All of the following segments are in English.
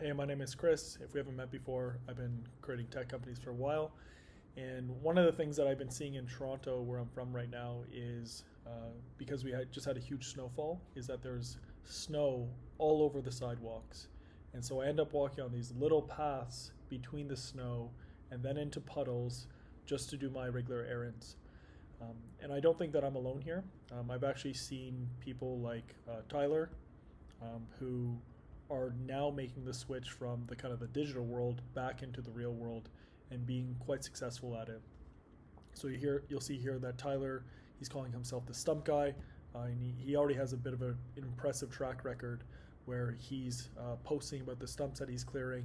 Hey, my name is Chris. If we haven't met before, I've been creating tech companies for a while. And one of the things that I've been seeing in Toronto, where I'm from right now, is because we just had a huge snowfall, is that there's snow all over the sidewalks. And so I end up walking on these little paths between the snow and then into puddles just to do my regular errands. And I don't think that I'm alone here. I've actually seen people like Tyler, who are now making the switch from the kind of the digital world back into the real world and being quite successful at it. So you'll see here that Tyler, he's calling himself the Stump Guy, and he already has a bit of an impressive track record where he's posting about the stumps that he's clearing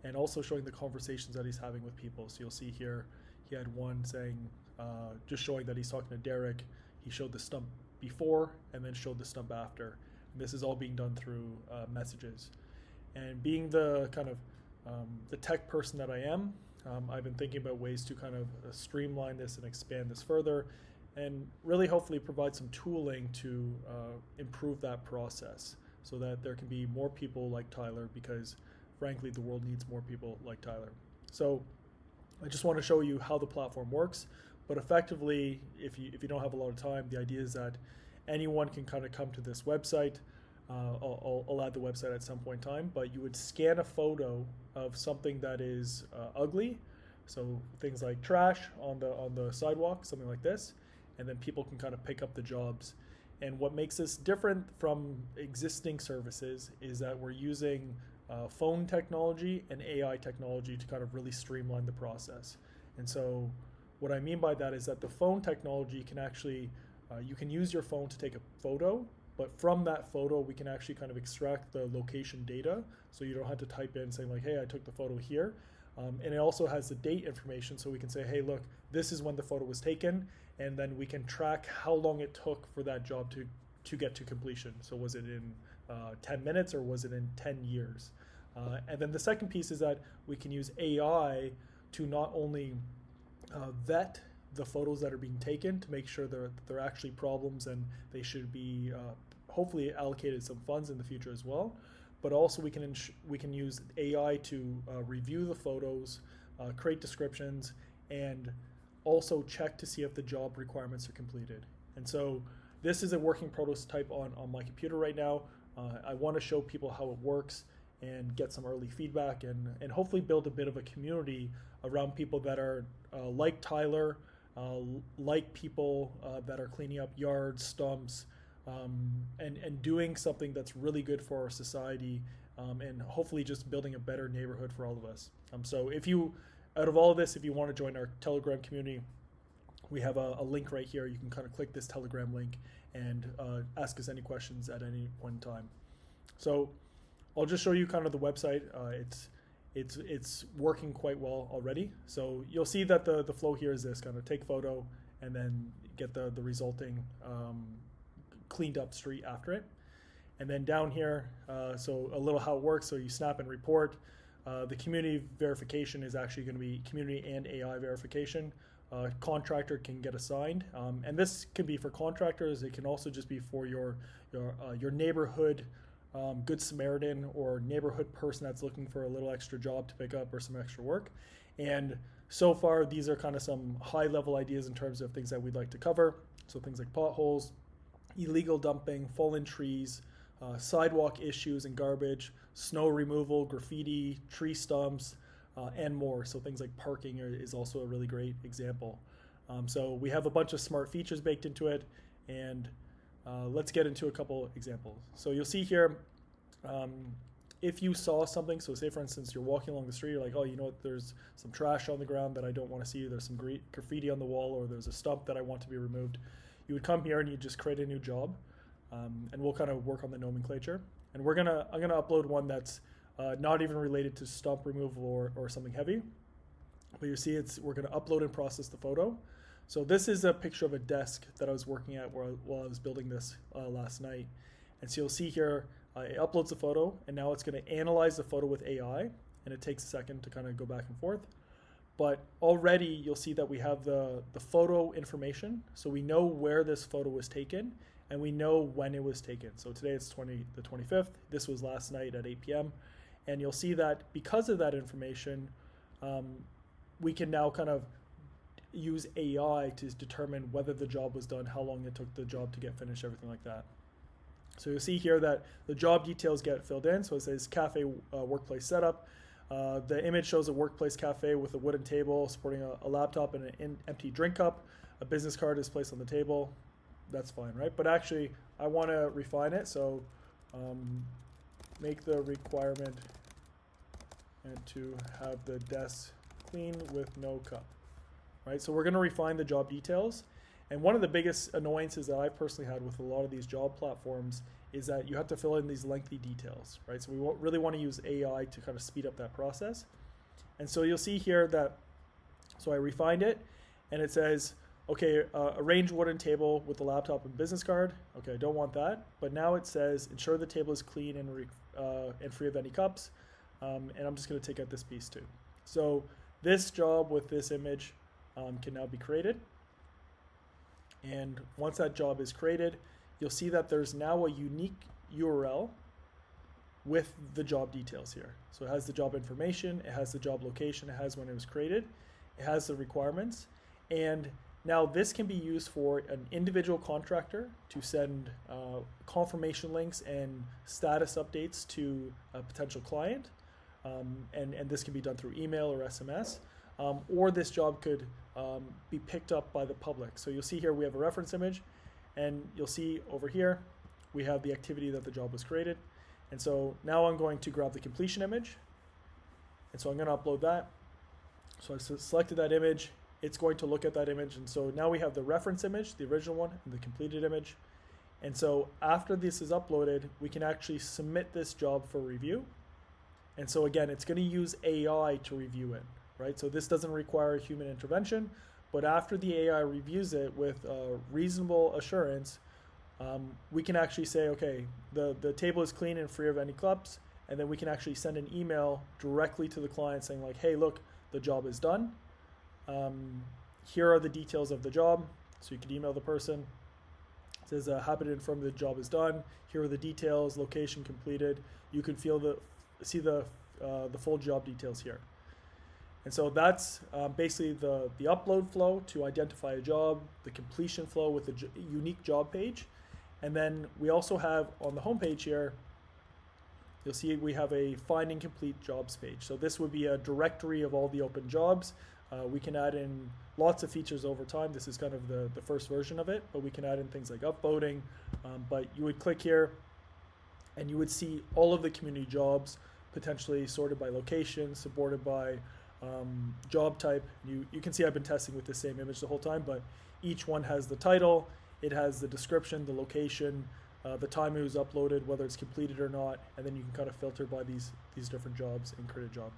and also showing the conversations that he's having with people. So you'll see here he had one saying, just showing that he's talking to Derek. He showed the stump before and then showed the stump after. And this is all being done through messages. And being the kind of the tech person that I am, I've been thinking about ways to kind of streamline this and expand this further and really hopefully provide some tooling to improve that process so that there can be more people like Tyler, because frankly the world needs more people like Tyler. So I just want to show you how the platform works, but effectively, if you don't have a lot of time, the idea is that anyone can kind of come to this website. I'll add the website at some point in time, but you would scan a photo of something that is ugly, so things like trash on the sidewalk, something like this, and then people can kind of pick up the jobs. And what makes this different from existing services is that we're using phone technology and AI technology to kind of really streamline the process. And so what I mean by that is that the phone technology can actually, you can use your phone to take a photo, but from that photo, we can actually kind of extract the location data. So you don't have to type in saying like, hey, I took the photo here. And it also has the date information. So we can say, hey, look, this is when the photo was taken. And then we can track how long it took for that job to get to completion. So was it in 10 minutes or was it in 10 years? And then the second piece is that we can use AI to not only vet the photos that are being taken to make sure they're actually problems and they should be hopefully allocated some funds in the future as well. But also we can use AI to review the photos, create descriptions, and also check to see if the job requirements are completed. And so this is a working prototype on my computer right now. I want to show people how it works and get some early feedback and hopefully build a bit of a community around people that are like Tyler, like people that are cleaning up yards, stumps, and doing something that's really good for our society, and hopefully just building a better neighborhood for all of us. So out of all of this, if you want to join our Telegram community, we have a link right here. You can kind of click this Telegram link and ask us any questions at any point in time. So I'll just show you kind of the website. It's working quite well already. So you'll see that the flow here is this: kind of take photo and then get the resulting cleaned up street after it. And then down here, so a little how it works. So you snap and report. The community verification is actually going to be community and AI verification. Contractor can get assigned, and this can be for contractors. It can also just be for your neighborhood Good Samaritan or neighborhood person that's looking for a little extra job to pick up or some extra work. And so far, these are kind of some high-level ideas in terms of things that we'd like to cover. So things like potholes, illegal dumping, fallen trees, sidewalk issues and garbage, snow removal, graffiti, tree stumps, and more. So things like parking is also a really great example. So we have a bunch of smart features baked into it, and let's get into a couple examples. So you'll see here, if you saw something, so say for instance, you're walking along the street, you're like, oh, you know what, there's some trash on the ground that I don't want to see, there's some graffiti on the wall, or there's a stump that I want to be removed. You would come here and you just create a new job, and we'll kind of work on the nomenclature. And I'm gonna upload one that's not even related to stump removal or something heavy. But you see, we're gonna upload and process the photo. So this is a picture of a desk that I was working at while I was building this last night. And so you'll see here, it uploads the photo, and now it's gonna analyze the photo with AI, and it takes a second to kind of go back and forth. But already you'll see that we have the photo information. So we know where this photo was taken, and we know when it was taken. So today it's the 25th. This was last night at 8 p.m. And you'll see that because of that information, we can now kind of use AI to determine whether the job was done, how long it took the job to get finished, everything like that. So you'll see here that the job details get filled in. So it says cafe workplace setup. The image shows a workplace cafe with a wooden table supporting a laptop and an empty drink cup. A business card is placed on the table. That's fine, right? But actually, I want to refine it. So make the requirement and to have the desk clean with no cup, right? So we're going to refine the job details. And one of the biggest annoyances that I personally had with a lot of these job platforms is that you have to fill in these lengthy details, right? So we really want to use AI to kind of speed up that process. And so you'll see here that, so I refined it, and it says, okay, arrange wooden table with the laptop and business card. Okay, I don't want that. But now it says, ensure the table is clean and free of any cups. And I'm just going to take out this piece too. So this job with this image can now be created. And once that job is created, you'll see that there's now a unique URL with the job details here. So it has the job information, it has the job location, it has when it was created, it has the requirements. And now this can be used for an individual contractor to send confirmation links and status updates to a potential client. And this can be done through email or SMS. Or this job could be picked up by the public. So you'll see here we have a reference image, and you'll see over here we have the activity that the job was created. And so now I'm going to grab the completion image, and so I'm going to upload that. So I selected that image. It's going to look at that image, and so now we have the reference image, the original one, and the completed image. And so after this is uploaded, we can actually submit this job for review. And so again, it's going to use AI to review it. Right? So this doesn't require human intervention, but after the AI reviews it with reasonable assurance, we can actually say, okay, the table is clean and free of any cups, and then we can actually send an email directly to the client saying like, hey, look, the job is done. Here are the details of the job. So you can email the person. It says, happy to inform the job is done. Here are the details, location completed. You can see the full job details here. And so that's basically the upload flow to identify a job, the completion flow with a unique job page. And then we also have on the home page here, you'll see we have a finding complete jobs page. So this would be a directory of all the open jobs. We can add in lots of features over time. This is kind of the first version of it, but we can add in things like upvoting. But you would click here and you would see all of the community jobs potentially sorted by location, supported by job type. You can see I've been testing with the same image the whole time, but each one has the title, it has the description, the location, the time it was uploaded, whether it's completed or not, and then you can kind of filter by these different jobs and create a job.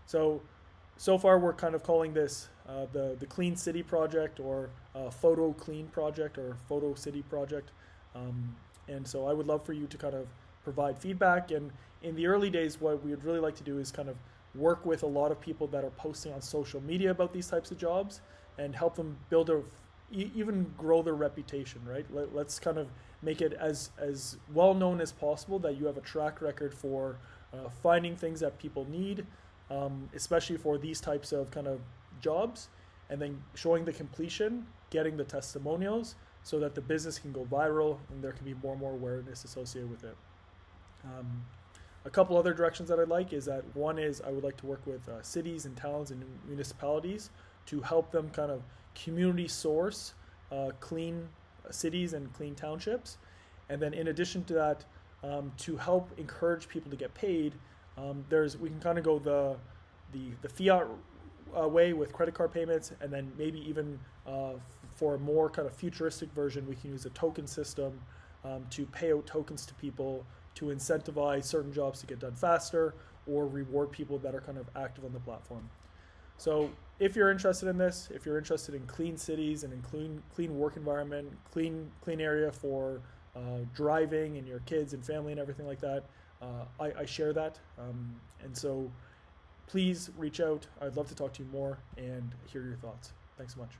So far we're kind of calling this the Clean City project, or Photo Clean project, or Photo City project. And so I would love for you to kind of provide feedback. And in the early days, what we would really like to do is kind of work with a lot of people that are posting on social media about these types of jobs and help them build even grow their reputation, right? Let's kind of make it as well known as possible that you have a track record for finding things that people need, especially for these types of kind of jobs, and then showing the completion, getting the testimonials so that the business can go viral and there can be more and more awareness associated with it. A couple other directions that I'd like is that one is I would like to work with cities and towns and municipalities to help them kind of community source clean cities and clean townships. And then in addition to that, to help encourage people to get paid, we can kind of go the fiat way with credit card payments, and then maybe even for a more kind of futuristic version, we can use a token system to pay out tokens to people to incentivize certain jobs to get done faster, or reward people that are kind of active on the platform. So if you're interested in this, if you're interested in clean cities and in clean work environment, clean area for driving and your kids and family and everything like that, I share that. And so please reach out. I'd love to talk to you more and hear your thoughts. Thanks so much.